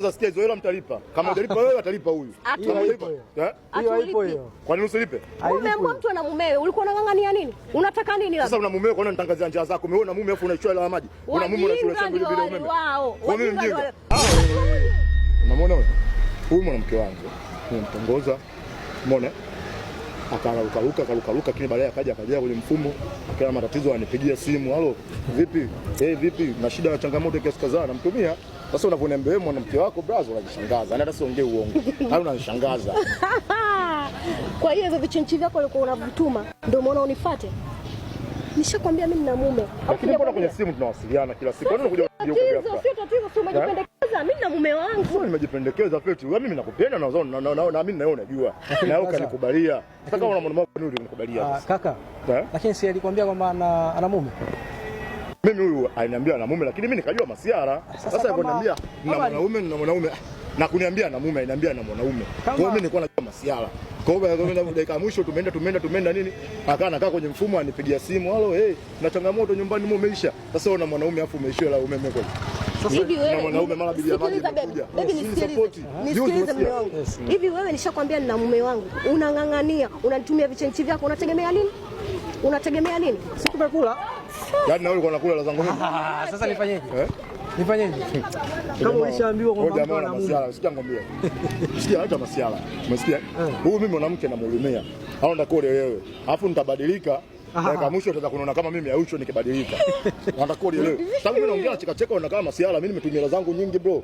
Sasa sikia hizo hela mtalipa. Kama hujalipa wewe atalipa huyu. Hiyo haipo hiyo. Kwa nini usilipe? Umeamua mtu ana mumewe, ulikuwa unang'ang'ania nini? Unataka nini labda? Sasa una mumewe kwa nini unatangazia njia zako? Umeona mume afu unaichua hela ya maji. Una mume unachua shamba bila umeme. Kwa nini mjinga? Unamwona wewe? Huyu mwanamke wangu. Nimemtongoza. Umeona? Akaruka kile baadaye akaja kwenye mfumo akawa matatizo, anipigia simu, halo vipi vipi na shida na changamoto kiasi kadhaa namtumia. Sasa unavyoniambia wewe mwanamke wako brother unajishangaza, hata siongee uongo au unanishangaza. Kwa hiyo hivyo vichenchi vyako ulikuwa unavituma ndio umeona unifuate? Nishakwambia mimi nina mume. Lakini mbona kwenye simu tunawasiliana kila siku? Kwani unakuja hizo sio tatizo, sio umejipendekeza. Mimi na mume wangu. Sio nimejipendekeza feti. Wewe mimi nakupenda na mimi na wewe unajua. Na wewe kanikubalia. Sasa kama una mwanamke ndio unikubalia. Kaka. Lakini si alikwambia kwamba ana mume? Mimi huyu aliniambia ana mume lakini mimi nikajua masiara. Sasa aliponiambia na mwanaume na kuniambia na mume, aliniambia na mwanaume. Kwa hiyo mimi nilikuwa najua masiara. Kwa hiyo dakika mwisho tumeenda nini? Akakaa kwenye mfumo anipigia simu, halo na changamoto nyumbani umeisha. Sasa una mwanaume afu umeishiwa la umeme kweli. Hivi wewe na mwanaume mara bili ya maji. Baby nisikilize mume wangu. Hivi wewe nishakwambia nina mume wangu. Unang'ang'ania, unanitumia vichenchi vyako, unategemea nini? Unategemea nini? Si tumekula. Yaani na wewe ulikuwa unakula la zangu mimi. Sasa nifanyeje? Nifanyeje? Kama ulishaambiwa kwamba mtu ana mume. Sikia ngambia. Sikia hata masiala. Umesikia? Huyu mimi mwanamke namhurumia. Au ndakole wewe. Alafu nitabadilika. Dakika mwisho utaanza kuniona kama mimi Aucho nikibadilika. Nataka leo. Sababu mimi naongea cheka unaona kama masiala, mimi nimetumia hela zangu nyingi bro.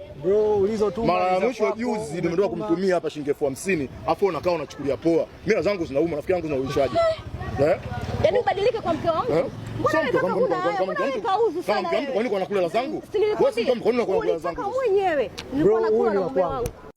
Ulizotuma. Mara ya mwisho juzi nimetoka kumtumia hapa shilingi 50,000, afu unakaa unachukulia poa. Mimi hela zangu zinauma, rafiki yangu zinaishaje? Yaani ubadilike kwa mke wangu. Mbona kama mtu anakula hela zangu? Wewe si mtu anakula hela zangu. Nilikuwa nakula na mume wangu.